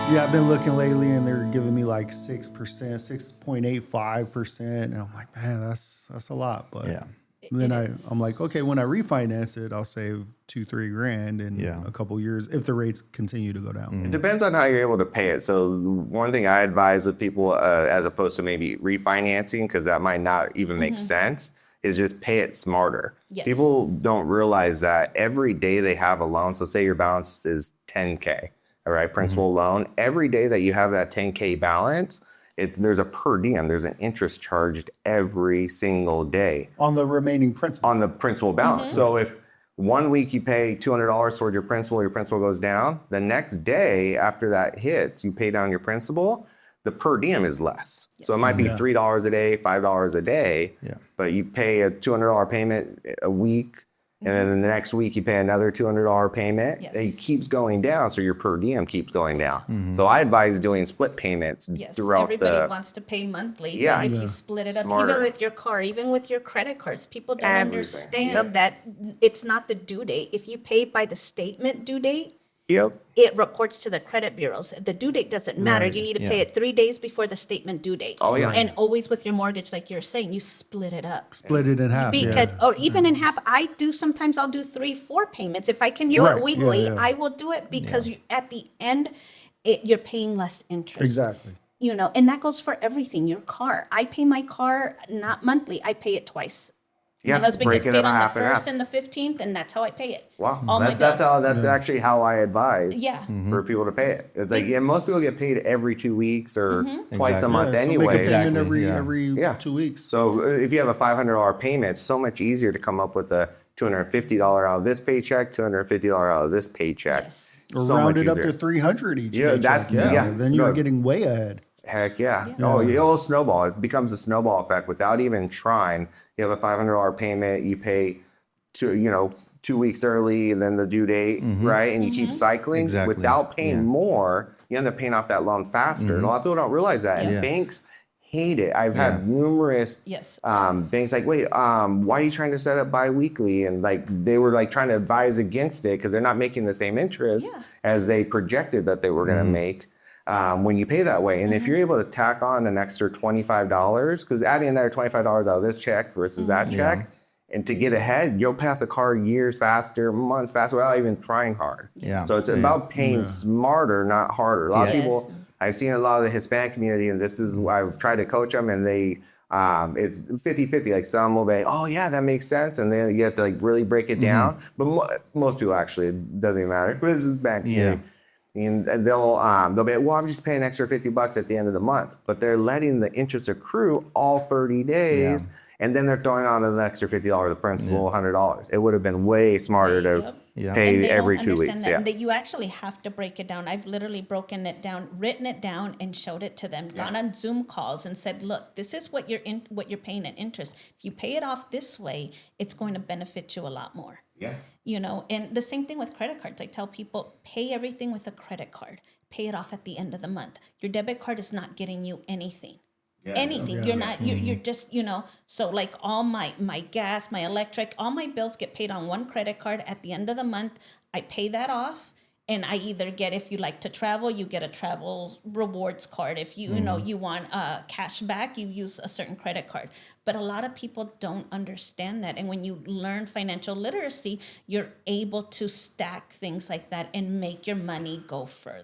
Yeah, I've been looking lately, and they're giving me like 6%, 6.85%, and I'm like, man, that's a lot. But Yeah. then It I'm is. like, okay, when I refinance it, I'll save 2-3 grand in Yeah. a couple years if the rates continue to go down. It depends on how you're able to pay it. So one thing I advise with people, as opposed to maybe refinancing, because that might not even make sense, is just pay it smarter. Yes. People don't realize that every day they have a loan. So say your balance is 10K, all right, principal loan. Every day that you have that 10K balance, there's a per diem. There's an interest charged every single day On the remaining principal. on the principal balance. So if one week you pay $200 towards your principal goes down, the next day after that hits, you pay down your principal, the per diem is less. So it might be $3 a day, $5 a day, but you pay a $200 payment a week, and then the next week you pay another $200 payment. Yes. It keeps going down, so your per diem keeps going down. So I advise doing split payments Yes, throughout everybody wants to pay monthly. Yeah. But if you split it up, Smarter. even with your car, even with your credit cards, people don't Everything. understand that it's not the due date. If you pay by the statement due date, Yep. it reports to the credit bureaus. The due date doesn't matter. Right. You need to pay it 3 days before the statement due date. Oh, yeah. And always with your mortgage, like you're saying, you split it up. Split it in half. Because, or even in half, sometimes I'll do 3-4 payments. If I can do Right. it weekly, Yeah. I will do it because at the end, you're paying less interest. Exactly. You know, and that goes for everything. Your car, I pay my car not monthly. I pay it twice. Yeah, My husband break gets it paid in on the half and half. 1st and the 15th, and that's how I pay it. Wow, All my that's bills. that's actually how I advise. Yeah. For people to pay it. It's like most people get paid every 2 weeks or twice a Exactly. month So anyway. make a payment Exactly, every Yeah. 2 weeks. So if you have a $500 payment, it's so much easier to come up with a $250 out of this paycheck, $250 out of this paycheck. Yes. Or So round much it up easier. to 300 each. Yeah, paycheck. that's- yeah. Then you're No. getting way ahead. Heck yeah. Oh, it'll snowball. It becomes a snowball effect without even trying. You have a $500 payment, you pay 2 weeks early, and then the due date, right? And you keep cycling Exactly. without paying more. You end up paying off that loan faster. And a lot of people don't realize that. And Yeah. banks hate it. I've had numerous Yes. banks like, wait, why are you trying to set up biweekly? And like they were like trying to advise against it because they're not making the same interest as they projected that they were going to make. When you pay that way. And if you're able to tack on an extra $25, because adding another $25 out of this check versus that check, and to get ahead, you'll pay off the car years faster, months faster, without even trying hard. Yeah. So it's about paying smarter, not harder. A lot of Yes. people, I've seen a lot of the Hispanic community, and this is why I've tried to coach them, and they, it's 50-50. Like some will be, oh yeah, that makes sense. And then you have to like really break it down. But most people actually, it doesn't even matter. But this is Hispanic community. And they'll be, well, I'm just paying an extra $50 at the end of the month, but they're letting the interest accrue all 30 days, and then they're throwing on an extra $50 of principal, $100. It would have been way smarter to Yeah. pay And they every don't 2 understand weeks. that, Yeah. and that you actually have to break it down. I've literally broken it down, written it down, and showed it to them. Gone on Zoom calls and said, "Look, this is what you're paying in interest. If you pay it off this way, it's going to benefit you a lot more." Yeah. You know, and the same thing with credit cards. I tell people, pay everything with a credit card. Pay it off at the end of the month. Your debit card is not getting you anything. Anything. You're not, you're just, so like all my gas, my electric, all my bills get paid on one credit card at the end of the month. I pay that off. And I either get, if you like to travel, you get a travel rewards card. If you you want cash back, you use a certain credit card. But a lot of people don't understand that. And when you learn financial literacy, you're able to stack things like that and make your money go further.